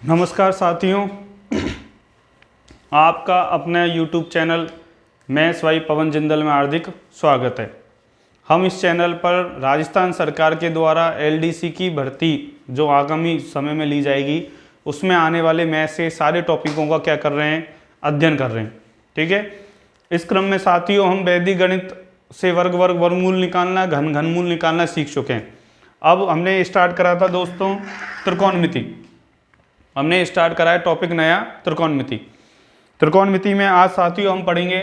नमस्कार साथियों, आपका अपने YouTube चैनल मैथ्स बाई पवन जिंदल में हार्दिक स्वागत है। हम इस चैनल पर राजस्थान सरकार के द्वारा LDC की भर्ती जो आगामी समय में ली जाएगी उसमें आने वाले मैथ्स के सारे टॉपिकों का क्या कर रहे हैं, अध्ययन कर रहे हैं। ठीक है, इस क्रम में साथियों हम वैदिक गणित से वर्गमूल निकालना, घनमूल निकालना सीख चुके हैं। अब हमने स्टार्ट करा था दोस्तों त्रिकोणमिति। हमने स्टार्ट करा है टॉपिक नया त्रिकोणमिति। त्रिकोणमिति में आज साथियों हम पढ़ेंगे,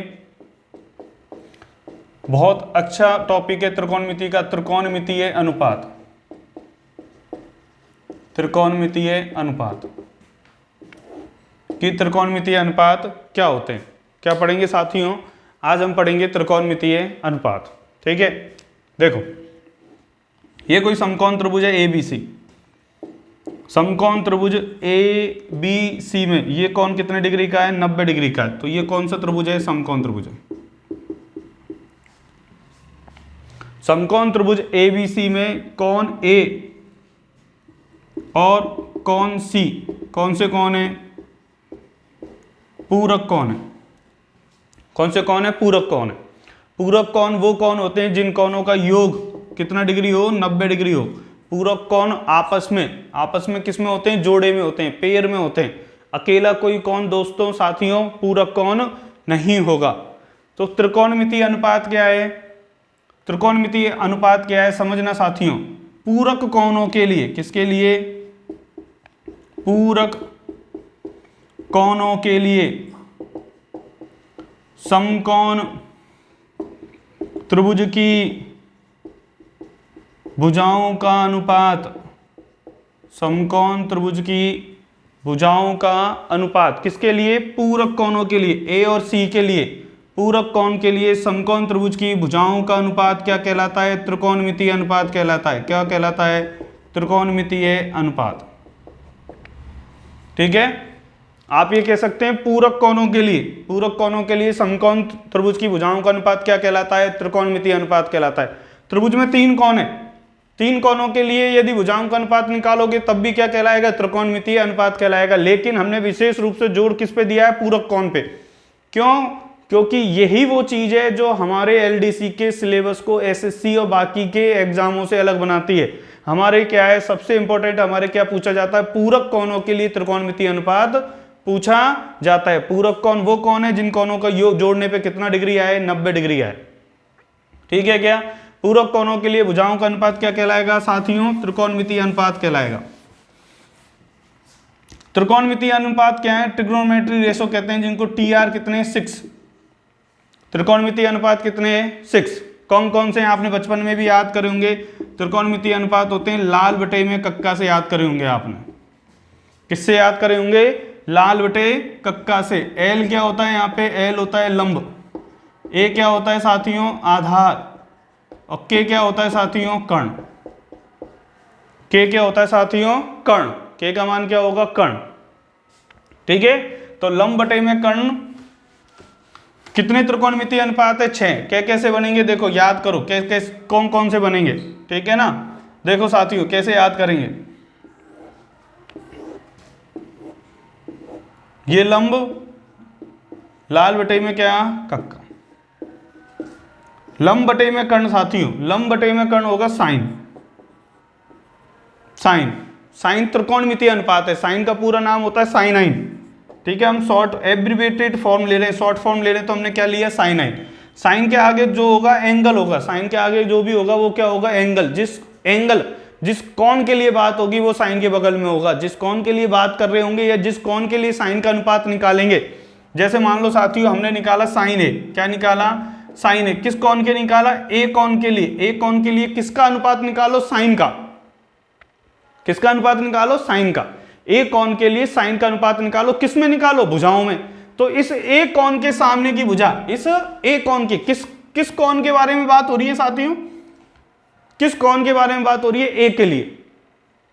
बहुत अच्छा टॉपिक है त्रिकोणमिति का, त्रिकोणमितीय अनुपात। त्रिकोणमितीय अनुपात कि त्रिकोणमितीय अनुपात क्या होते हैं, क्या पढ़ेंगे साथियों। आज हम पढ़ेंगे त्रिकोणमितीय अनुपात। ठीक है, देखो ये कोई समकोण त्रिभुज है ABC। समकोण त्रिभुज ABC में ये कोण कितने डिग्री का है, 90 डिग्री का है। तो ये कौन सा त्रिभुज है, समकोण त्रिभुज है। समकोण त्रिभुज ABC में कोण A और कोण C कौन से कोण है, पूरक कोण है। कौन से कोण है, पूरक कोण है। पूरक कोण वो कोण होते हैं जिन कोणों का योग कितना डिग्री हो, 90 डिग्री हो। पूरक कोण आपस में किस में होते हैं, जोड़े में होते हैं, पेयर में होते हैं। अकेला कोई कोण दोस्तों साथियों पूरक कोण नहीं होगा। तो त्रिकोणमितीय अनुपात क्या है, त्रिकोणमितीय अनुपात क्या है समझना साथियों। पूरक कोणों के लिए, किसके लिए, पूरक कोणों के लिए समकोण त्रिभुज की भुजाओं का अनुपात, समकोण त्रिभुज की भुजाओं का अनुपात किसके लिए, पूरक कोणों के लिए, A और C के लिए, पूरक कोण के लिए समकोण त्रिभुज की भुजाओं का अनुपात क्या कहलाता है, त्रिकोणमितीय अनुपात कहलाता है। क्या कहलाता है, त्रिकोणमितीय अनुपात। ठीक है, आप ये कह सकते हैं पूरक कोणों के लिए, पूरक कोणों के लिए समकोण त्रिभुज की भुजाओं का अनुपात क्या कहलाता है, त्रिकोणमितीय अनुपात कहलाता है। त्रिभुज में 3 कोण है, 3 कोणों के लिए यदि भुजाओं का अनुपात निकालोगे तब भी क्या कहलाएगा, त्रिकोणमितीय अनुपात कहलाएगा। लेकिन हमने विशेष रूप से जोर किस पे दिया है, पूरक कोण पे। क्यों, क्योंकि यही वो चीज है जो हमारे LDC के सिलेबस को SSC और बाकी के एग्जामों से अलग बनाती है। हमारे क्या है, सबसे इंपॉर्टेंट हमारे क्या पूछा जाता है, पूरक कोणों के लिए त्रिकोणमितीय अनुपात पूछा जाता है। पूरक कोण वो कोण है जिन कोणों का योग जोड़ने पे कितना डिग्री आए, 90 डिग्री आए। ठीक है, क्या पूरक कोणों के लिए भुजाओं का अनुपात क्या कहलाएगा साथियों, त्रिकोणमितीय अनुपात कहलाएगा। त्रिकोणमितीय अनुपात क्या है, ट्रिग्नोमेट्री रेशो कहते हैं जिनको, TR कितने, 6। त्रिकोणमितीय अनुपात कितने, 6। कौन कौन से आपने बचपन में भी याद करे होंगे। त्रिकोणमितीय अनुपात होते हैं लाल बटे में कक्का से याद करे होंगे आपने। किससे याद करे होंगे, लाल बटे कक्का से। L क्या होता है, यहाँ पे L होता है लंब, A क्या होता है साथियों, आधार, और K क्या होता है साथियों, कर्ण। K क्या होता है साथियों, कर्ण। K का मान क्या होगा, कर्ण। ठीक है, तो लंब बटे में कर्ण कितने त्रिकोणमितीय अनुपात है, 6। कैसे बनेंगे, देखो याद करो, कौन कौन से बनेंगे। ठीक है ना, देखो साथियों कैसे याद करेंगे। ये लंब, लाल बटे में क्या, कक्का। लंब बटे में कर्ण साथियों, लंब बटे में कर्ण होगा साइन। साइन त्रिकोणमितीय अनुपात है। साइन का पूरा नाम होता है साइनाइन। ठीक है, हम शॉर्ट एब्रिविएटेड फॉर्म ले रहे हैं, शॉर्ट फॉर्म ले रहे हैं, तो हमने क्या लिया, साइनाइन। साइन के आगे जो होगा एंगल होगा, साइन के आगे जो भी होगा वो क्या होगा, एंगल। जिस कोण के लिए बात होगी वो साइन के बगल में होगा। जिस कोण के लिए बात कर रहे होंगे या जिस कोण के लिए साइन का अनुपात निकालेंगे, जैसे मान लो साथियों हमने निकाला साइन ए, क्या निकाला, साइन ए। किस कोण के निकाला, A कोण के लिए। A कोण के लिए किसका अनुपात निकालो, साइन का। किसका अनुपात निकालो, साइन का। A कोण के लिए साइन का अनुपात निकालो, किस में निकालो, भुजाओं में। तो इस A कोण के सामने की भुजा, इस A कोण की किस कोण के बारे में बात हो रही है साथियों, किस कोण के बारे में बात हो रही है, A के लिए।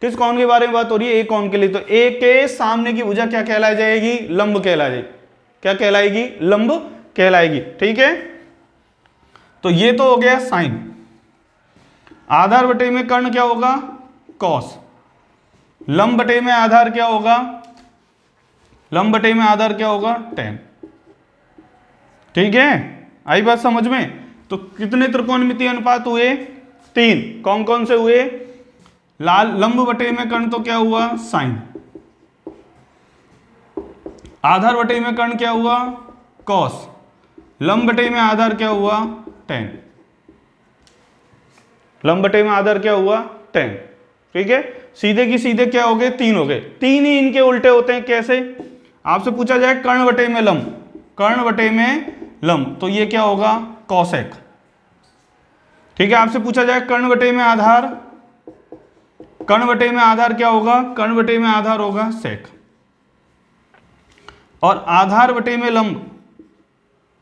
किस कोण के बारे में बात हो रही है, A कोण के लिए। तो A के सामने की भुजा क्या कहलाई जाएगी, लंब कहलाई जाएगी। क्या कहलाएगी, लंब कहलाएगी। ठीक है, तो ये तो हो गया साइन। आधार बटे में कर्ण क्या होगा, कॉस। लंब बटे में आधार क्या होगा, लंब बटे में आधार क्या होगा, tan। ठीक है, आई बात समझ में। तो कितने त्रिकोणमितीय अनुपात हुए, 3। कौन कौन से हुए, लाल लंब बटे में कर्ण तो क्या हुआ, साइन। आधार बटे में कर्ण क्या हुआ, कॉस। लंब बटे में आधार क्या हुआ, tan। लंब बटे में आधार क्या हुआ, tan। ठीक है, सीधे की सीधे क्या हो गए, 3 हो गए। 3 ही इनके उल्टे होते हैं। कैसे, आपसे पूछा जाए कर्ण बटे में लंब, कर्ण बटे में लंब, तो ये क्या होगा, कॉसेक। ठीक है, आपसे पूछा जाए कर्ण बटे में आधार, कर्ण बटे में आधार क्या होगा, कर्ण बटे में आधार होगा सेक। और आधार बटे में लंब,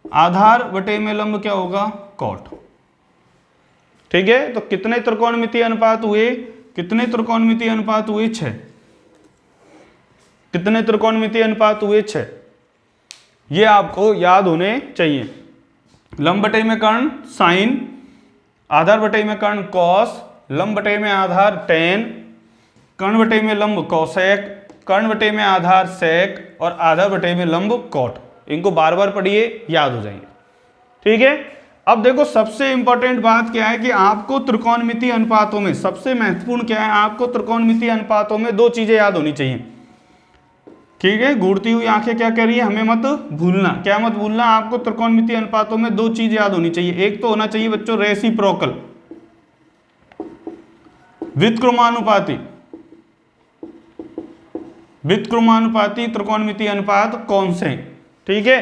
आधार बटे में लंब क्या होगा, कॉट। ठीक है, तो कितने त्रिकोणमितीय अनुपात हुए, कितने त्रिकोणमितीय अनुपात हुए, 6। कितने त्रिकोणमितीय अनुपात हुए, 6। ये आपको याद होने चाहिए। लंब बटे में कर्ण साइन, आधार बटे में कर्ण कॉस, लंब बटे में आधार tan, कर्ण बटे में लंब कॉसेक, कर्ण बटे में आधार सेक, और आधार बटे में लंब कॉट। इनको बार बार पढ़िए, याद हो जाएंगे। ठीक है, अब देखो सबसे इंपॉर्टेंट बात क्या है कि आपको त्रिकोणमितीय अनुपातों में सबसे महत्वपूर्ण क्या है, आपको त्रिकोणमितीय अनुपातों में 2 चीजें याद होनी चाहिए। ठीक है, घूरती हुई आंखें क्या कह रही है, हमें मत भूलना। क्या मत भूलना, आपको त्रिकोणमितीय अनुपातों में 2 चीज याद होनी चाहिए। एक तो होना चाहिए बच्चों रेसिप्रोकल, व्युत्क्रमानुपाती, व्युत्क्रमानुपाती त्रिकोणमितीय अनुपात कौन से हैं। ठीक है,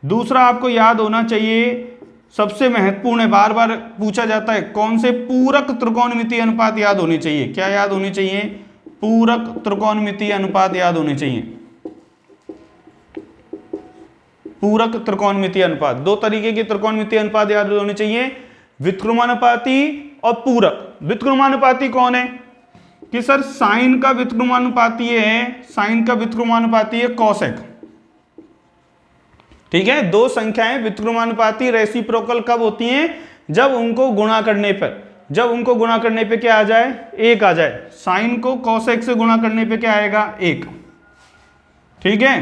दूसरा आपको याद होना चाहिए, सबसे महत्वपूर्ण है, बार बार पूछा जाता है, कौन से पूरक त्रिकोणमितीय अनुपात याद होने चाहिए। क्या याद होने चाहिए, पूरक त्रिकोणमितीय अनुपात याद होने चाहिए। पूरक त्रिकोणमितीय अनुपात, 2 तरीके के त्रिकोणमितीय अनुपात याद होने चाहिए, व्युत्क्रमानुपाती और पूरक। व्युत्क्रमानुपाती कौन है कि सर साइन का व्युत्क्रमानुपाती है, साइन का व्युत्क्रमानुपाती है कॉसेक। ठीक है, 2 संख्याएं व्युत्क्रमानुपाती रेसिप्रोकल कब होती हैं, जब उनको गुणा करने पर, जब उनको गुणा करने पे क्या आ जाए, 1 आ जाए। साइन को कॉसेक से गुणा करने पे क्या आएगा, 1। ठीक है,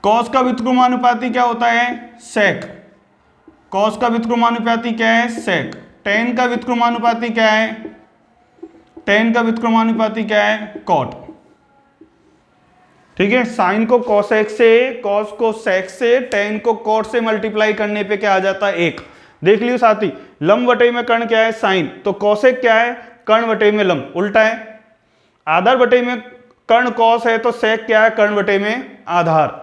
कॉस का व्युत्क्रमानुपाती क्या होता है, सेक। कॉस का व्युत्क्रमानुपाती क्या है, सेक। tan का व्युत्क्रमानुपाती क्या है, tan का व्युत्क्रमानुपाती क्या है, कॉट। ठीक है, साइन को कॉसेक से, कॉस को सेक से, tan को कॉट से मल्टीप्लाई करने पे क्या आ जाता है, 1। देख लियो साथी, लंब बटे में कर्ण क्या है, साइन, तो कॉसेक क्या है, कर्ण बटे में लंब, उल्टा है। आधार बटे में कर्ण कॉस है, तो सेक क्या है, कर्ण बटे में आधार।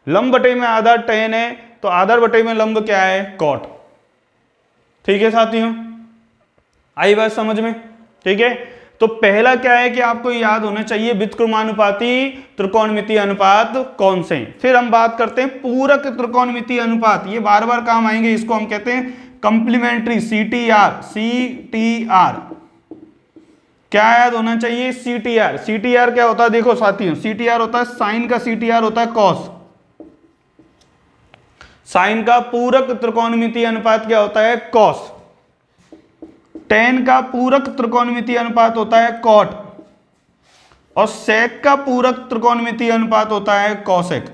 लंब बटे में आधार tan है, तो आधार बटे में लंब क्या है, कॉट। ठीक है साथियों, आई बात समझ में। ठीक है, तो पहला क्या है कि आपको याद होना चाहिए व्युत्क्रमानुपाती त्रिकोणमितीय अनुपात कौन से हैं। फिर हम बात करते हैं पूरक त्रिकोणमितीय अनुपात, ये बार बार काम आएंगे, इसको हम कहते हैं कंप्लीमेंट्री, CTR। CTR क्या याद होना चाहिए, CTR। CTR क्या होता है, देखो साथियों, CTR होता है साइन का, CTR होता है कॉस। साइन का पूरक त्रिकोणमितीय अनुपात क्या होता है, कॉस। tan का पूरक त्रिकोणमितीय अनुपात होता है कॉट, और सेक का पूरक त्रिकोणमितीय अनुपात होता है कॉसेक।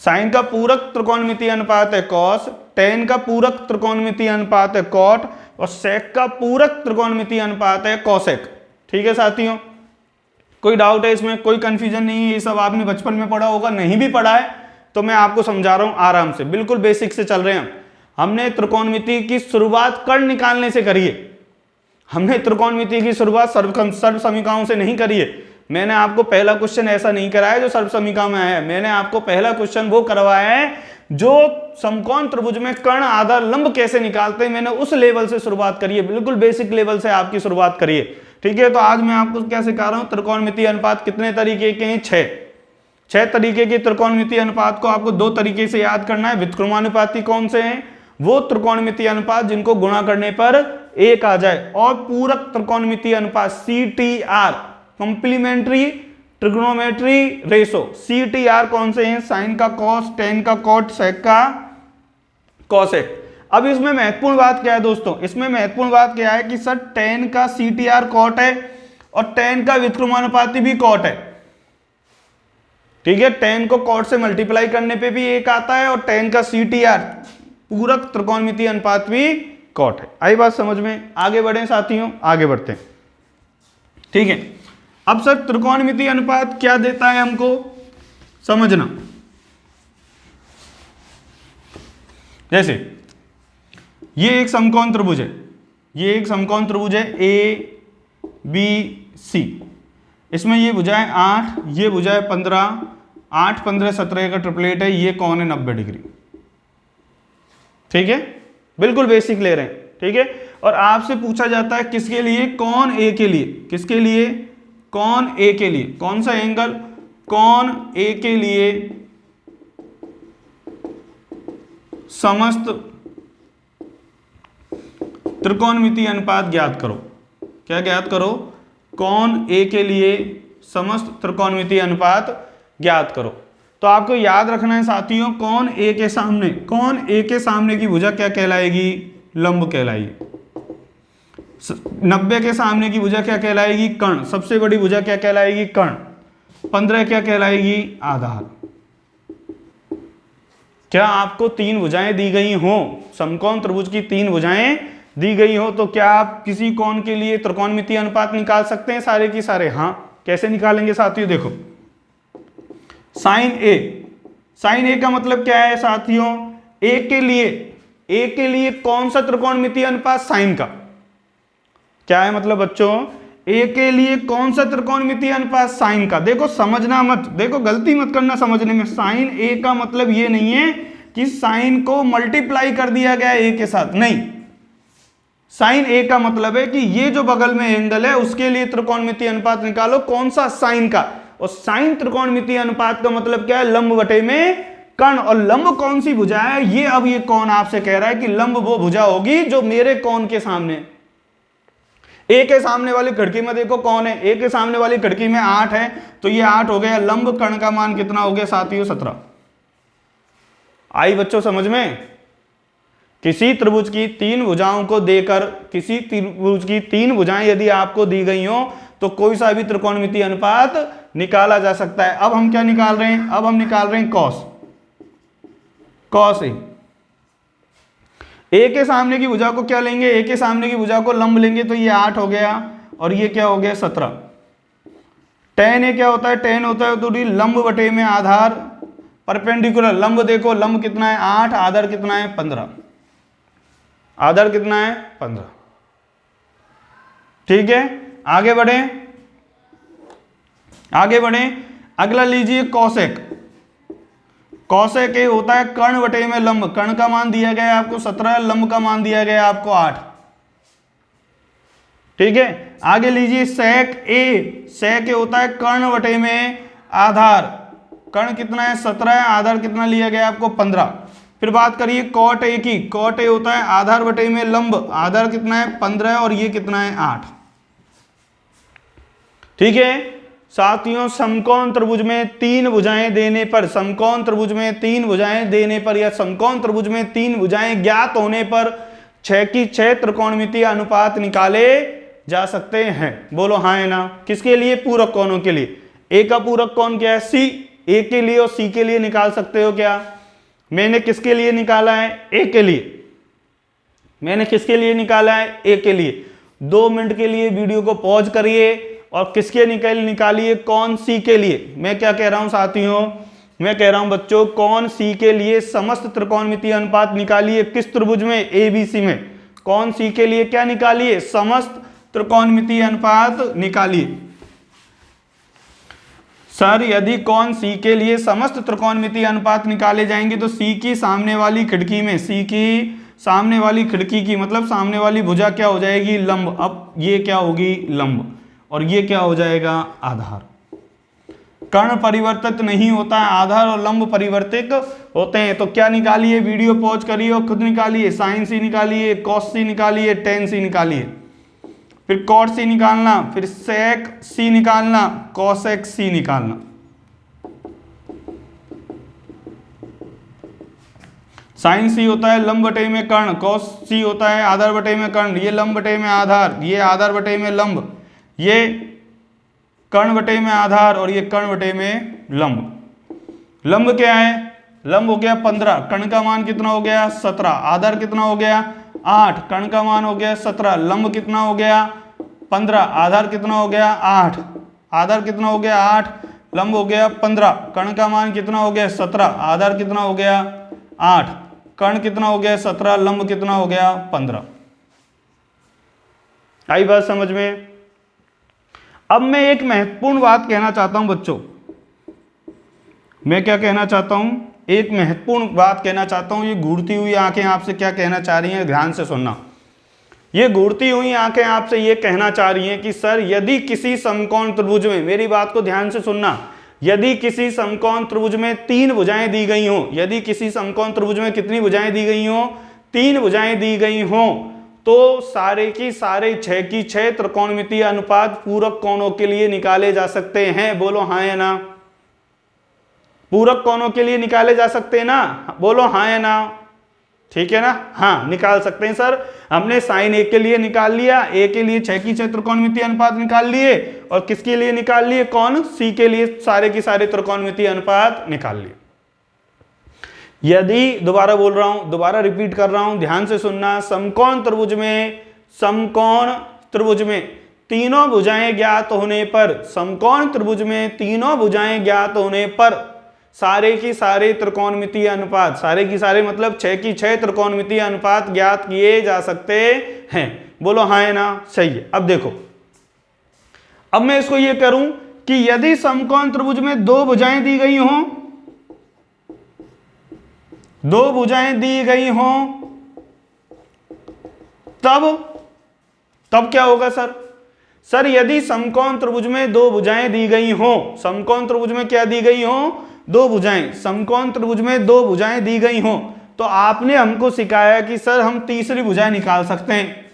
साइन का पूरक त्रिकोणमितीय अनुपात है कॉस, tan का पूरक त्रिकोणमितीय अनुपात है कॉट, और सेक का पूरक त्रिकोणमितीय अनुपात है कॉसेक। ठीक है साथियों, कोई डाउट है इसमें, कोई कंफ्यूजन नहीं है, ये सब आपने बचपन में पढ़ा होगा, नहीं भी पढ़ा है तो मैं आपको समझा रहा हूं आराम से, बिल्कुल बेसिक से चल रहे हैं। हमने त्रिकोणमिति की शुरुआत कर्ण निकालने से करी है, हमने त्रिकोणमिति की शुरुआत सर्व समीकरणों से नहीं करी है। मैंने आपको पहला क्वेश्चन ऐसा नहीं कराया जो सर्व समीकरण में आया है, मैंने आपको पहला क्वेश्चन वो करवाया है जो समकोण त्रिभुज में कर्ण आधार लंब कैसे निकालते हैं, मैंने उस लेवल से शुरुआत करी है, बिल्कुल बेसिक लेवल से आपकी शुरुआत करिए। ठीक है, तो आज मैं आपको क्या सिखा रहा हूं, त्रिकोणमितीय अनुपात कितने तरीके के हैं, 6 तरीके के त्रिकोणमितीय अनुपात को आपको 2 तरीके से याद करना है। व्युत्क्रमानुपाती कौन से हैं, वो त्रिकोणमितीय अनुपात जिनको गुणा करने पर 1 आ जाए, और पूरक त्रिकोणमितीय अनुपात CTR, complementary trigonometry ratio. CTR कौन से हैं, साइन का कॉस, tan का कॉट, सेक का कॉसेक। अब इसमें महत्वपूर्ण बात क्या है दोस्तों, इसमें महत्वपूर्ण बात क्या है कि सर tan का CTR कॉट है और tan का व्युत्क्रमानुपाती भी कॉट है। ठीक है, tan को cot से मल्टीप्लाई करने पे भी 1 आता है और tan का CTR पूरक त्रिकोणमितीय अनुपात भी cot है। आई बात समझ में? आगे बढ़े साथियों, आगे बढ़ते हैं। ठीक है, अब सर त्रिकोणमितीय अनुपात क्या देता है हमको समझना। जैसे ये एक समकोण त्रिभुज है, ये एक समकोण त्रिभुज है ABC, इसमें ये भुजाएं 8, ये भुजाएं 15, 8 15 17 का ट्रिपलेट है, ये कौन है 90 डिग्री। ठीक है, बिल्कुल बेसिक ले रहे हैं। ठीक है, और आपसे पूछा जाता है किसके लिए, कौन A के लिए, किसके लिए, कौन A के लिए, कौन सा एंगल, कौन A के लिए समस्त त्रिकोणमितीय अनुपात ज्ञात करो। क्या ज्ञात करो, कौन A के लिए समस्त त्रिकोणमितीय अनुपात ज्ञात करो। तो आपको याद रखना है साथियों, कौन A के सामने, कौन A के सामने की भुजा क्या कहलाएगी, लंब कहलाएगी। 90 के सामने की भुजा क्या कहलाएगी, कर्ण। सबसे बड़ी भुजा क्या कहलाएगी, कर्ण। 15 क्या कहलाएगी, आधार। क्या आपको 3 भुजाएं दी गई हो, समकोण त्रिभुज की 3 भुजाएं दी गई हो, तो क्या आप किसी कोण के लिए त्रिकोणमितीय अनुपात निकाल सकते हैं सारे की सारे? हाँ, कैसे निकालेंगे साथियों, देखो साइन ए, साइन ए का मतलब क्या है साथियों, ए के लिए कौन सा त्रिकोणमितीय अनुपात, साइन का। क्या है मतलब बच्चों, ए के लिए कौन सा त्रिकोणमितीय अनुपात, साइन का। देखो समझना मत, देखो गलती मत करना समझने में। साइन ए का मतलब ये नहीं है कि साइन को मल्टीप्लाई कर दिया गया ए के साथ, नहीं। साइन ए का मतलब है कि ये जो बगल में एंगल है उसके लिए त्रिकोणमितीय अनुपात निकालो, कौन सा, साइन का। और साइन त्रिकोणमितीय अनुपात का मतलब क्या है, लंब बटे में कर्ण। और लंब कौन सी भुजा है, ये अब ये कौन आपसे कह रहा है कि लंब वो भुजा होगी जो मेरे कौन के सामने, ए के सामने वाली खिड़की में देखो कौन है, ए के सामने वाली खिड़की में 8 है, तो ये 8 हो गया। लंब कर्ण का मान कितना हो गया साथियों, 17। आई बच्चों समझ में? किसी त्रिभुज की 3 भुजाओं को देकर, किसी त्रिभुज की 3 भुजाएं यदि आपको दी गई हो तो कोई सा भी त्रिकोणमितीय अनुपात निकाला जा सकता है। अब हम क्या निकाल रहे हैं, अब हम निकाल रहे हैं कॉस, कॉस ए के सामने की भुजा को क्या लेंगे, ए के सामने की भुजा को लंब लेंगे, तो ये 8 हो गया और ये क्या हो गया 17। tan ए क्या होता है, tan होता है तो लंब बटे में आधार, परपेंडिकुलर। लंब देखो, लंब कितना है 8, आधार कितना है 15, आधार कितना है 15। ठीक है, आगे बढ़े, आगे बढ़े। अगला लीजिए कॉसेक। कॉसेक ए होता है कर्ण बटे में लंब। कर्ण का मान दिया गया है आपको 17, लंब का मान दिया गया है आपको 8। ठीक है, आगे लीजिए सेक ए। सेक ए होता है कर्ण बटे में आधार। कर्ण कितना है 17 है, आधार कितना लिया गया आपको 15। फिर बात करिए कॉट ए की। कॉट ए होता है आधार बटे में लंब। आधार कितना है 15 और ये कितना है 8। ठीक है साथियों, समकोण त्रिभुज में 3 भुजाएं देने पर, समकोण त्रिभुज में 3 भुजाएं देने पर या समकोण त्रिभुज में 3 भुजाएं ज्ञात होने पर 6 की 6 त्रिकोणमितीय अनुपात निकाले जा सकते हैं। बोलो हाँ है ना। किसके लिए, पूरक कोणों के लिए। ए का पूरक कोण क्या है, सी। ए के लिए और सी के लिए निकाल सकते हो क्या। मैंने किसके लिए निकाला है, ए के लिए। मैंने किसके लिए निकाला है, ए के लिए। 2 मिनट के लिए वीडियो को पॉज करिए और किसके निकालिए, कौन सी के लिए। मैं क्या कह रहा हूं साथियों, मैं कह रहा हूं बच्चों, कौन सी के लिए समस्त त्रिकोणमितीय अनुपात निकालिए। किस त्रिभुज में, एबीसी में। कौन सी के लिए क्या निकालिए, समस्त त्रिकोणमितीय अनुपात निकालिए। सर यदि कौन सी के लिए समस्त त्रिकोणमितीय अनुपात निकाले जाएंगे तो सी की सामने वाली खिड़की में, सी की सामने वाली खिड़की की मतलब सामने वाली भुजा क्या हो जाएगी, लंब। अब ये क्या होगी, लंब, और ये क्या हो जाएगा, आधार। कर्ण परिवर्तित नहीं होता है, आधार और लंब परिवर्तित होते हैं। तो क्या निकालिए, वीडियो पॉज करिए और खुद निकालिए। साइन सी निकालिए, कॉस सी निकालिए, टेन सी निकालिए, फिर कॉट सी निकालना, फिर सेक सी निकालना, कॉसेक सी निकालना। साइन सी होता है लंब बटे में कर्ण, कॉस सी होता है आधार बटे में कर्ण, ये लंब बटे में आधार, ये आधार बटे में लंब, ये कर्ण बटे में आधार और ये कर्ण बटे में लंब। लंब क्या है, लंब हो गया 15, कर्ण का मान कितना हो गया 17, आधार कितना हो गया 8, कर्ण का मान हो गया 17, लंब कितना हो गया 15, आधार कितना हो गया 8, आधार कितना हो गया 8, लंब हो गया 15, कर्ण का मान कितना हो गया 17, आधार कितना हो गया 8, कर्ण कितना हो गया 17, लंब कितना हो गया 15। आई बात समझ में? अब मैं एक महत्वपूर्ण बात कहना चाहता हूं बच्चों, मैं क्या कहना चाहता हूं, एक महत्वपूर्ण बात कहना चाहता हूं। ये घूरती हुई आंखें आपसे क्या कहना चाह रही हैं, ध्यान से सुनना। ये घूरती हुई आंखें आपसे ये कहना चाह रही हैं कि सर यदि किसी समकोण त्रिभुज में, मेरी बात को ध्यान से सुनना, यदि किसी समकोण त्रिभुज में 3 भुजाएं दी गई हों, यदि किसी समकोण त्रिभुज में कितनी भुजाएं दी गई हों, 3 भुजाएं दी गई हों, तो सारे की सारे 6 की 6 त्रिकोणमितीय अनुपात पूरक कोणों के लिए निकाले जा सकते हैं। बोलो हाँ या ना? पूरक कोणों के लिए निकाले जा सकते हैं ना? बोलो हाँ या ना? ठीक है ना? हाँ निकाल सकते हैं सर। हमने साइन ए के लिए निकाल लिया, ए के लिए 6 की 6 त्रिकोणमितीय अनुपात निकाल लिए, और किसके लिए निकाल लिए, कौन, सी के लिए सारे की सारे त्रिकोणमितीय अनुपात निकाल लिए। यदि, दोबारा बोल रहा हूं, दोबारा रिपीट कर रहा हूं, ध्यान से सुनना, समकोण त्रिभुज में, समकोण त्रिभुज में तीनों भुजाएं ज्ञात होने पर, समकोण त्रिभुज में तीनों भुजाएं ज्ञात होने पर सारे की सारे त्रिकोणमितीय अनुपात, सारे की सारे मतलब 6 की 6 त्रिकोणमितीय अनुपात ज्ञात किए जा सकते हैं। बोलो हाँ है ना? सही है। अब देखो, अब मैं इसको ये करूं कि यदि समकोण त्रिभुज में 2 भुजाएं दी गई हों, 2 भुजाएं दी गई हों, तब क्या होगा सर? सर यदि समकोण त्रिभुज में 2 भुजाएं दी गई हों, समकोण त्रिभुज में क्या दी गई हों, 2 भुजाएं, समकोण त्रिभुज में 2 भुजाएं दी गई हों, तो आपने हमको सिखाया कि सर हम तीसरी भुजाएं निकाल सकते हैं,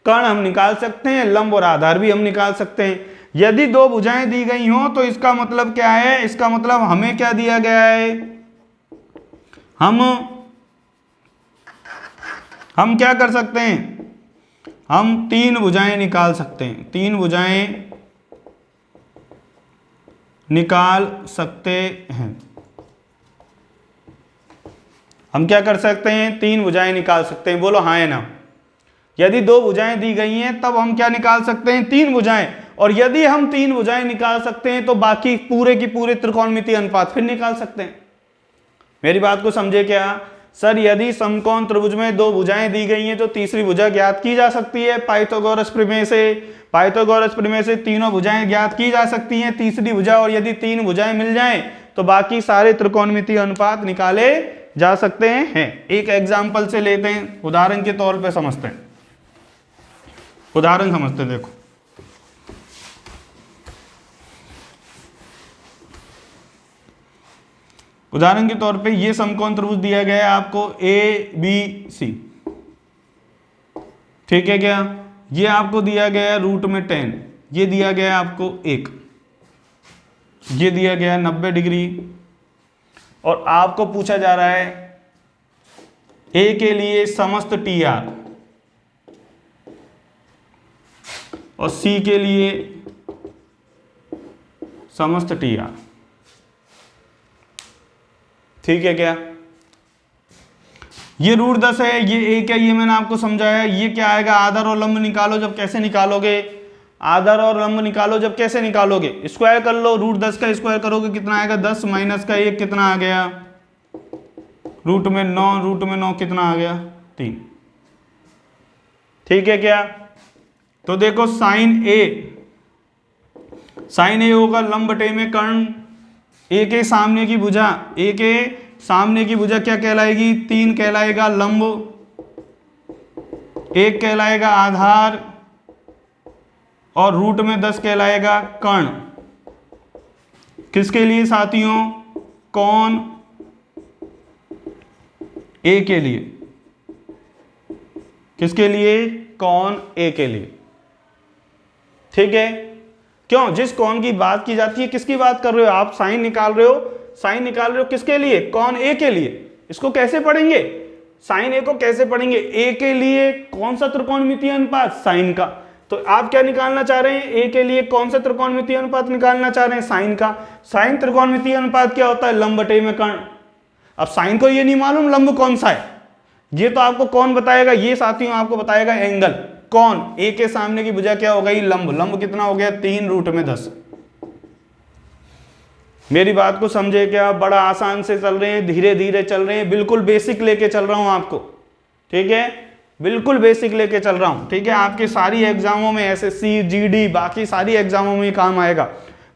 कर्ण हम निकाल सकते हैं, लंब और आधार भी हम निकाल सकते हैं। यदि 2 भुजाएं दी गई हों तो इसका मतलब क्या है, इसका मतलब हमें क्या दिया गया है, हम क्या कर सकते हैं, हम 3 भुजाएं निकाल सकते हैं, 3 भुजाएं निकाल सकते हैं। हम क्या कर सकते हैं, 3 भुजाएं निकाल सकते हैं। बोलो हाँ या ना? यदि 2 भुजाएं दी गई हैं तब हम क्या निकाल सकते हैं, 3 भुजाएं। और यदि हम 3 भुजाएं निकाल सकते हैं तो बाकी पूरे की पूरे त्रिकोणमितीय अनुपात फिर निकाल सकते हैं। मेरी बात को समझे क्या? सर यदि समकोण त्रिभुज में 2 भुजाएं दी गई हैं तो तीसरी भुजा ज्ञात की जा सकती है पाइथागोरस प्रमेय से। पाइथागोरस प्रमेय से तीनों भुजाएं ज्ञात की जा सकती हैं, तीसरी भुजा, और यदि 3 भुजाएं मिल जाएं तो बाकी सारे त्रिकोणमितीय अनुपात निकाले जा सकते हैं। एक एग्जाम्पल से लेते हैं, उदाहरण के तौर पे समझते हैं, उदाहरण समझते हैं। देखो उदाहरण के तौर पे ये समकोण त्रिभुज दिया गया है आपको ABC, ठीक है क्या? ये आपको दिया गया है रूट में 10, ये दिया गया है आपको 1, ये दिया गया है 90 डिग्री, और आपको पूछा जा रहा है A के लिए समस्त TR और C के लिए समस्त TR, ठीक है क्या? ये रूट 10 है, ये 1 है, ये मैंने आपको समझाया। ये क्या आएगा, आधार और लंब निकालो। जब कैसे निकालोगे, आधार और लंब निकालो जब कैसे निकालोगे, स्क्वायर कर लो, रूट 10 का स्क्वायर करोगे कितना आएगा, 10 माइनस का 1 कितना आ गया, रूट में 9, रूट में 9 कितना आ गया, 3, ठीक है क्या? तो देखो साइन ए होगा लंब बटे में कर्ण, ए के सामने की भुजा, ए के सामने की भुजा क्या कहलाएगी, 3 कहलाएगा लंब, 1 कहलाएगा आधार, और रूट में 10 कहलाएगा कर्ण। किसके लिए साथियों, कौन ए के लिए, किसके लिए, कौन ए के लिए, ठीक है? क्यों, जिस कौन की बात की जाती है, किसकी बात कर रहे हो आप, साइन निकाल रहे हो, साइन निकाल रहे हो किसके लिए, कौन ए के लिए। इसको कैसे पढ़ेंगे, साइन ए को कैसे पढ़ेंगे, ए के लिए कौन सा त्रिकोणमितीय अनुपात, साइन का। तो आप क्या निकालना चाह रहे हैं, ए के लिए कौन सा त्रिकोणमितीय अनुपात निकालना चाह रहे हैं, साइन का। साइन त्रिकोणमितीय अनुपात क्या होता है, लंब बटे में कर्ण। अब साइन को ये नहीं मालूम लंब कौन सा है, ये तो आपको कौन बताएगा, ये साथियों आपको बताएगा एंगल। कौन, ए के सामने की भुजा क्या हो गई, लंब। लंब कितना हो गया, 3√10। मेरी बात को समझे क्या, बड़ा आसान से चल रहे हैं, धीरे धीरे चल रहे हैं, बिल्कुल बेसिक लेके चल रहा हूं आपको, ठीक है, बिल्कुल बेसिक लेके चल रहा हूं, ठीक है। आपके सारी एग्जामों में, एसएससी, जीडी, बाकी सारी एग्जामों में काम आएगा।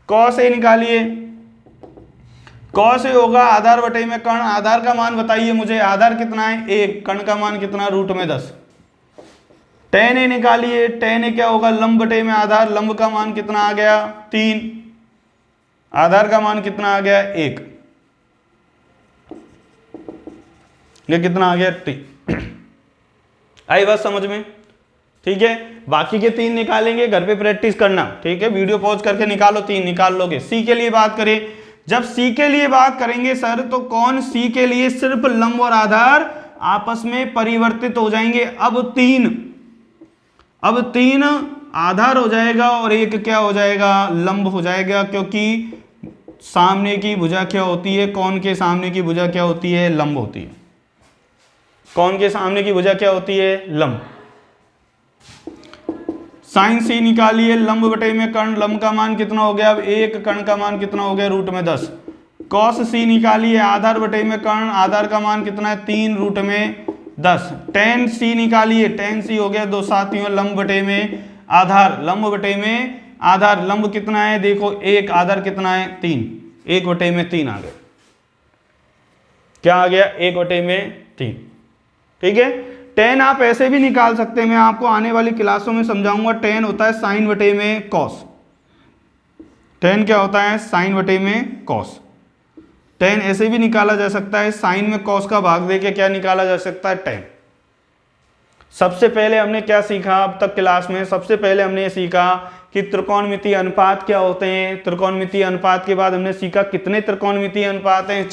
कॉस ए निकालिए, कॉस ए होगा आधार बटे में कर्ण। आधार का मान बताइए मुझे, आधार कितना है 1, कर्ण का मान कितना, √10। tan ए निकालिए, tan ए क्या होगा, लंब बटे में आधार। लंब का मान कितना आ गया 3, आधार का मान कितना आ गया 1, ये कितना आ गया 3। आई बात समझ में, ठीक है। बाकी के 3 निकालेंगे, घर पे प्रैक्टिस करना, ठीक है, वीडियो पॉज करके निकालो, 3 निकाल लोगे। सी के लिए बात करें, जब सी के लिए बात करेंगे सर, तो कौन, सी के लिए सिर्फ लंब और आधार आपस में परिवर्तित हो जाएंगे। अब 3 आधार हो जाएगा और 1 क्या हो जाएगा, लंब हो जाएगा, क्योंकि सामने की भुजा क्या होती है, कौन के सामने की भुजा क्या होती है, लंब होती है। कौन के सामने की भुजा क्या होती है, लंब। साइन सी निकालिए, लंब बटे में कर्ण। लंब का मान कितना हो गया, अब 1, कर्ण का मान कितना हो गया, √10। कॉस सी निकालिए, आधार बटे में कर्ण। आधार का मान कितना है 3√10। tan सी निकालिए, tan सी हो गया 2 साथियों, लंब बटे में आधार। लंब बटे में आधार, लंब कितना है देखो 1, आधार कितना है 3, 1 बटे में 3 आ गया। क्या आ गया, 1 बटे में 3, ठीक है। tan आप ऐसे भी निकाल सकते हैं, मैं आपको आने वाली क्लासों में समझाऊंगा। tan होता है साइन बटे में कॉस। tan क्या होता है, साइन बटे में कॉस। tan ऐसे भी निकाला जा सकता है, साइन में कॉस का भाग देके क्या निकाला जा सकता है, tan। सबसे पहले हमने क्या सीखा अब तक क्लास में, सबसे पहले हमने ये सीखा कि त्रिकोणमितीय अनुपात क्या होते हैं। त्रिकोणमितीय अनुपात के बाद हमने सीखा कितने त्रिकोणमितीय अनुपात हैं,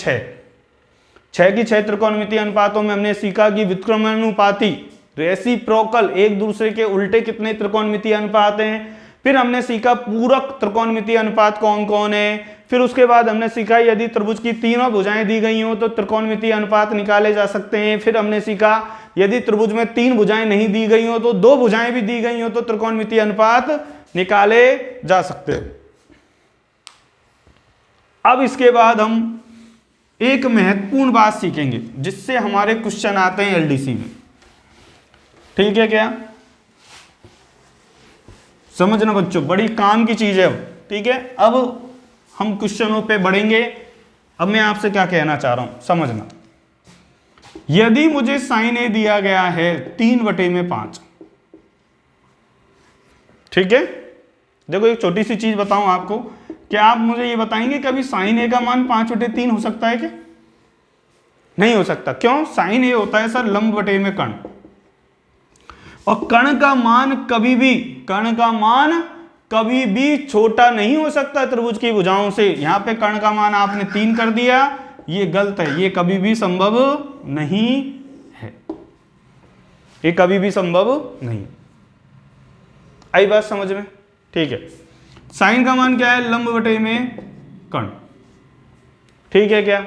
6 की 6 त्रिकोणमितीय अनुपातों में हमने सीखा कि व्युत्क्रमानुपाती, रेसिप्रोकल, एक दूसरे के उल्टे कितने त्रिकोणमितीय अनुपात हैं। फिर हमने सीखा पूरक त्रिकोणमितीय अनुपात कौन कौन है। फिर उसके बाद हमने सीखा यदि त्रिभुज की तीनों भुजाएं दी गई हो तो त्रिकोणमितीय अनुपात निकाले जा सकते हैं। फिर हमने सीखा यदि त्रिभुज में 3 भुजाएं नहीं दी गई हो तो 2 भुजाएं भी दी गई हो तो त्रिकोणमितीय अनुपात निकाले जा सकते हैं। अब इसके बाद हम एक महत्वपूर्ण बात सीखेंगे जिससे हमारे क्वेश्चन आते हैं एलडीसी में, ठीक है क्या, समझना बच्चों, बड़ी काम की चीज है अब, ठीक है। अब हम क्वेश्चनों पे बढ़ेंगे। अब मैं आपसे क्या कहना चाह रहा हूं, समझना। यदि मुझे साइन ए दिया गया है 3/5, ठीक है। देखो एक छोटी सी चीज बताऊं आपको, क्या आप मुझे ये बताएंगे कभी साइन ए का मान 5/3 हो सकता है क्या? नहीं हो सकता। क्यों? साइन ए होता है सर लंब बटे में कर्ण, और कर्ण का मान कभी भी छोटा नहीं हो सकता त्रिभुज की भुजाओं से। यहां पे कर्ण का मान आपने 3 कर दिया, ये गलत है, ये कभी भी संभव नहीं है, ये कभी भी संभव नहीं। आई बात समझ में? ठीक है। साइन का मान क्या है? लंब बटे में कर्ण, ठीक है क्या।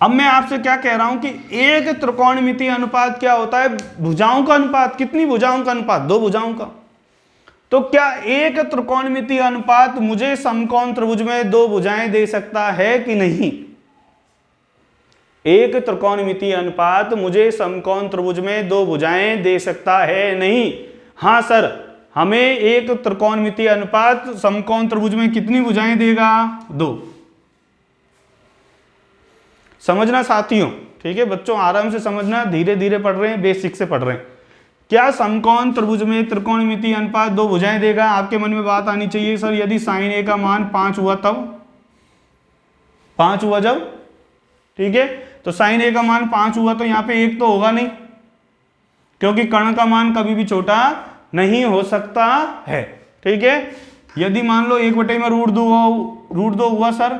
अब मैं आपसे क्या कह रहा हूं कि एक त्रिकोणमितीय अनुपात क्या होता है? भुजाओं का अनुपात। कितनी भुजाओं का अनुपात? 2 भुजाओं का। तो क्या एक त्रिकोणमितीय अनुपात मुझे समकोण त्रिभुज में 2 भुजाएं दे सकता है कि नहीं? एक त्रिकोणमितीय अनुपात मुझे समकोण त्रिभुज में 2 भुजाएं दे सकता है नहीं? हां सर, हमें एक त्रिकोणमितीय अनुपात समकोण त्रिभुज में कितनी भुजाएं देगा? 2। समझना साथियों, ठीक है बच्चों, आराम से समझना, धीरे धीरे पढ़ रहे हैं, बेसिक से पढ़ रहे हैं। क्या समकोण त्रिभुज में त्रिकोणमितीय अनुपात 2 भुजाएं देगा? आपके मन में बात आनी चाहिए सर यदि साइन ए का मान 5 हुआ तब, 5 हुआ जब, ठीक है। तो साइन ए का मान 5 हुआ तो यहां पे 1 तो होगा नहीं, क्योंकि कर्ण का मान कभी भी छोटा नहीं हो सकता है, ठीक है। यदि मान लो 1/√2 हुआ सर,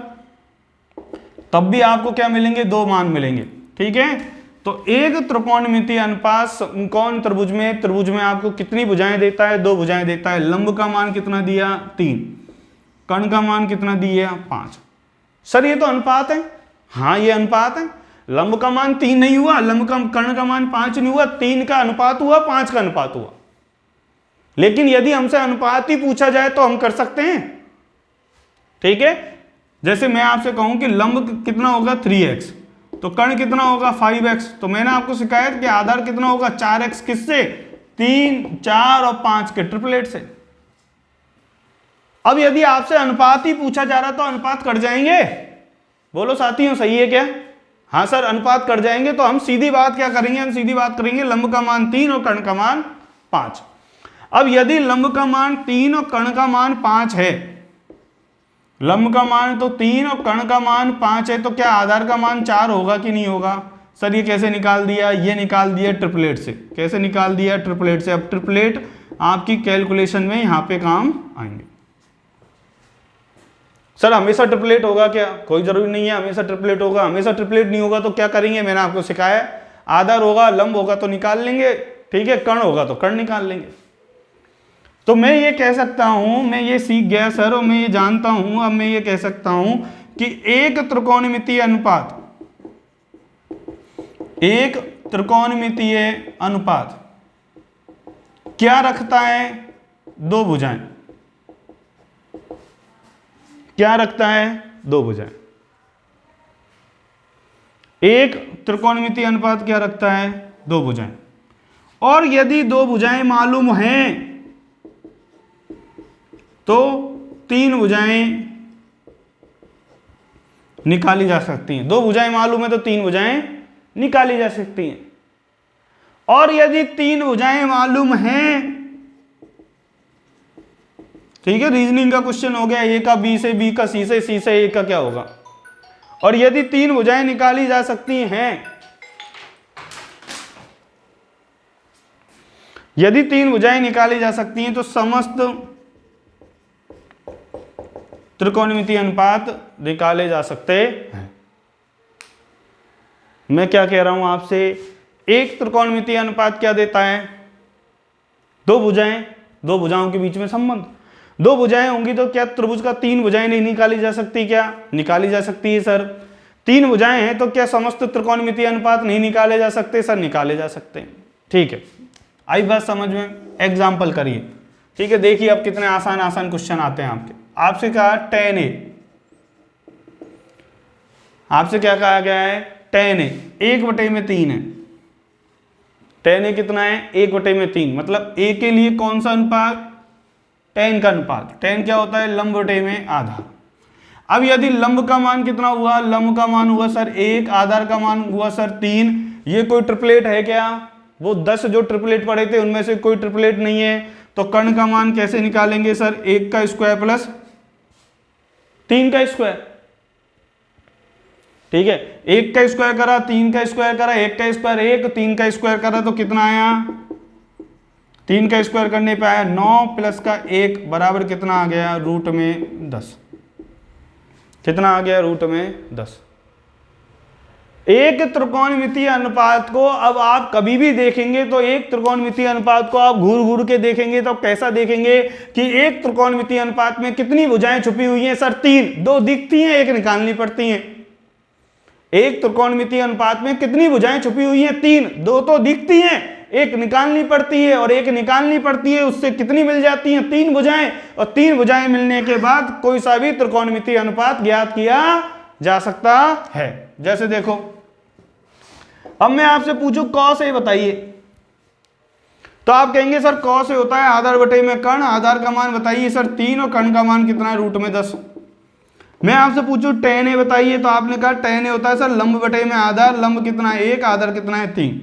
तब भी आपको क्या मिलेंगे? 2 मान मिलेंगे, ठीक है। तो एक त्रिकोणमितीय अनुपात कौन त्रिभुज में आपको कितनी भुजाएं देता है? 2 भुजाएं देता है। लंब का मान कितना दिया? 3। कर्ण का मान कितना दिया? 5। सर ये तो अनुपात है। हाँ ये अनुपात है। लंब का मान 3 नहीं हुआ, कर्ण का मान 5 नहीं हुआ, 3 का अनुपात हुआ, 5 का अनुपात हुआ। लेकिन यदि हमसे अनुपात ही पूछा जाए तो हम कर सकते हैं, ठीक है। जैसे मैं आपसे कहूं कि लंब कितना होगा? 3x, तो कर्ण कितना होगा? 5x। तो मैंने आपको सिखाया कि आधार कितना होगा? 4x। किससे? 3, 4 और 5 के ट्रिपलेट से। अब यदि आपसे अनुपात ही पूछा जा रहा तो अनुपात कट जाएंगे। बोलो साथियों, सही है क्या? हाँ सर, अनुपात कट जाएंगे। तो हम सीधी बात क्या करेंगे? हम सीधी बात करेंगे लंब का मान 3 और कर्ण का मान 5। अब यदि लंब का मान 3 और कर्ण का मान 5 है, लंब का मान तो 3 और कर्ण का मान 5 है, तो क्या आधार का मान 4 होगा कि नहीं होगा? सर ये कैसे निकाल दिया? ये निकाल दिया ट्रिपलेट से। कैसे निकाल दिया? ट्रिपलेट से। अब ट्रिपलेट आपकी कैलकुलेशन में यहां पे काम आएंगे। सर हमेशा ट्रिपलेट होगा क्या? कोई जरूरी नहीं है हमेशा ट्रिपलेट होगा। हमेशा ट्रिपलेट नहीं होगा तो क्या करेंगे? मैंने आपको सिखाया, आधार होगा, लंब होगा तो निकाल लेंगे, ठीक है, कर्ण होगा तो कर्ण निकाल लेंगे। तो मैं ये कह सकता हूं, मैं ये सीख गया सर और मैं ये जानता हूं, अब मैं ये कह सकता हूं कि एक त्रिकोणमितीय अनुपात क्या रखता है? 2 भुजाएं। क्या रखता है? 2 भुजाएं। एक त्रिकोणमितीय अनुपात क्या रखता है? 2 भुजाएं। और यदि 2 भुजाएं मालूम हैं तो 3 भुजाएं निकाली जा सकती हैं। 2 भुजाएं मालूम है तो 3 भुजाएं निकाली जा सकती हैं। और यदि 3 भुजाएं मालूम हैं, ठीक है, रीजनिंग का क्वेश्चन हो गया, ए का बी से, बी का सी से, सी से ए का क्या होगा। और यदि 3 भुजाएं निकाली जा सकती हैं, यदि 3 भुजाएं निकाली जा सकती हैं तो समस्त त्रिकोणमितीय अनुपात निकाले जा सकते हैं। मैं क्या कह रहा हूं आपसे? एक त्रिकोणमितीय अनुपात क्या देता है? 2 भुजाएं, 2 भुजाओं के बीच में संबंध। 2 भुजाएं होंगी तो क्या त्रिभुज का 3 भुजाएं नहीं निकाली जा सकती? क्या निकाली जा सकती है सर। 3 भुजाएं हैं तो क्या समस्त त्रिकोणमितीय अनुपात नहीं निकाले जा सकते? सर निकाले जा सकते हैं। ठीक है, आई बात समझ में? एग्जाम्पल करिए, ठीक है। देखिए अब कितने आसान आसान क्वेश्चन आते हैं आपके। आपसे कहा tan a, आपसे क्या कहा गया है? tan a 1/3 है। tan a कितना है? 1/3। मतलब a के लिए कौन सा अनुपात? tan का अनुपात। tan क्या होता है? लंब बटे में आधार। अब यदि लंब का मान कितना हुआ? लंब का मान हुआ सर 1, आधार का मान हुआ सर 3। ये कोई ट्रिपलेट है क्या? वो 10 जो ट्रिपलेट पढ़े थे उनमें से कोई ट्रिपलेट नहीं है। तो कर्ण का मान कैसे निकालेंगे सर? 1 का स्क्वायर प्लस 3 का स्क्वायर, ठीक है। 1 का स्क्वायर करा, 3 का स्क्वायर करा, 1 का स्क्वायर 1, 3 का स्क्वायर करा तो कितना आया? 3 का स्क्वायर करने पे आया 9 प्लस का 1 बराबर कितना आ गया? रूट में 10। कितना आ गया? रूट में 10। एक त्रिकोणमितीय अनुपात को अब आप कभी भी देखेंगे तो एक त्रिकोणमितीय अनुपात को आप घूर घूर के देखेंगे तो कैसा देखेंगे कि एक त्रिकोणमितीय अनुपात में कितनी भुजाएं छुपी हुई हैं? सर 3। 2 दिखती हैं, 1 निकालनी पड़ती हैं। एक त्रिकोणमितीय अनुपात में कितनी भुजाएं छुपी हुई हैं? 3। 2 तो दिखती हैं, 1 निकालनी पड़ती है, और 1 निकालनी पड़ती है उससे कितनी मिल जाती हैं? 3 भुजाएं। और 3 भुजाएं मिलने के बाद कोई सा भी त्रिकोणमितीय अनुपात ज्ञात किया जा सकता है। जैसे देखो, अब मैं आपसे पूछूं cos a बताइए, तो आप कहेंगे सर cos a होता है आधार बटे में कर्ण। आधार का मान बताइए सर 3 और कर्ण का मान कितना है? रूट में 10। मैं आपसे पूछूं tan a बताइए, तो आपने कहा tan a होता है सर लंब बटे में आधार। लंब कितना है? 1, आधार कितना है? 3।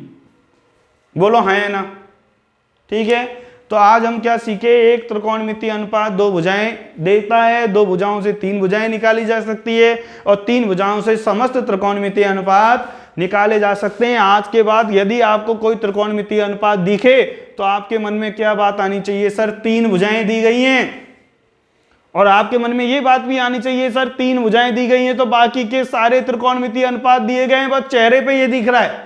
बोलो हाँ या ना? ठीक है, तो आज हम क्या सीखे? एक त्रिकोणमितीय अनुपात 2 भुजाएं देता है, 2 भुजाओं से 3 भुजाएं निकाली जा सकती है, और 3 भुजाओं से समस्त त्रिकोणमितीय अनुपात निकाले जा सकते हैं। आज के बाद यदि आपको कोई त्रिकोणमितीय अनुपात दिखे तो आपके मन में क्या बात आनी चाहिए? सर 3 भुजाएं दी गई हैं। और आपके मन में ये बात भी आनी चाहिए सर 3 भुजाएं दी गई हैं तो बाकी के सारे त्रिकोणमितीय अनुपात दिए गए हैं, बस चेहरे पे ये दिख रहा है।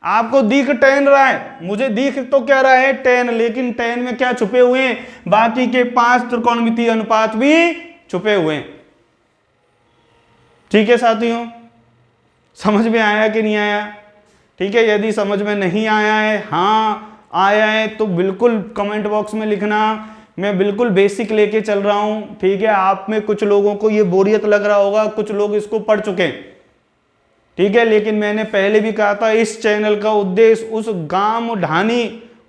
आपको दिख tan रहा है, मुझे दिख तो क्या रहा है tan, लेकिन tan में क्या छुपे हुए हैं, बाकी के 5 त्रिकोणमितीय अनुपात भी छुपे हुए हैं। ठीक है साथियों, समझ में आया कि नहीं आया? ठीक है, यदि समझ में नहीं आया है, हाँ आया है, तो बिल्कुल कमेंट बॉक्स में लिखना। मैं बिल्कुल बेसिक लेके चल रहा हूं। ठीक है, आप में कुछ लोगों को ये बोरियत लग रहा होगा, कुछ लोग इसको पढ़ चुके हैं। ठीक है, लेकिन मैंने पहले भी कहा था, इस चैनल का उद्देश्य उस गांव ढानी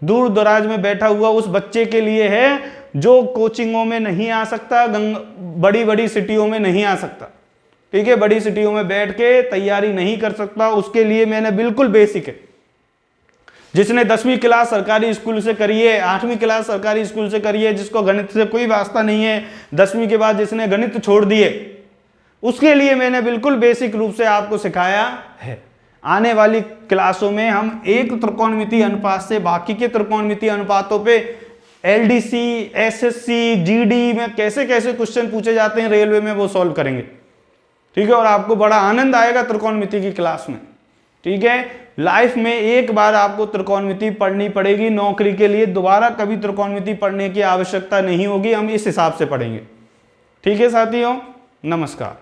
दूर दराज में बैठा हुआ उस बच्चे के लिए है जो कोचिंगों में नहीं आ सकता, बड़ी बड़ी सिटियों में नहीं आ सकता। ठीक है, बड़ी सिटियों में बैठ के तैयारी नहीं कर सकता, उसके लिए मैंने बिल्कुल बेसिक है। जिसने 10वीं क्लास सरकारी स्कूल से करी है, 8वीं क्लास सरकारी स्कूल से करी है, जिसको गणित से कोई वास्ता नहीं है, 10वीं के बाद जिसने गणित छोड़ दिए, उसके लिए मैंने बिल्कुल बेसिक रूप से आपको सिखाया है। आने वाली क्लासों में हम एक त्रिकोणमितीय अनुपात से बाकी के त्रिकोणमितीय अनुपातों पे LDC, SSC, GD में कैसे कैसे क्वेश्चन पूछे जाते हैं रेलवे में, वो सॉल्व करेंगे। ठीक है, और आपको बड़ा आनंद आएगा त्रिकोणमिति की क्लास में। ठीक है, लाइफ में एक बार आपको त्रिकोणमिति पढ़नी पड़ेगी, नौकरी के लिए दोबारा कभी त्रिकोणमिति पढ़ने की आवश्यकता नहीं होगी, हम इस हिसाब से पढ़ेंगे। ठीक है साथियों, नमस्कार।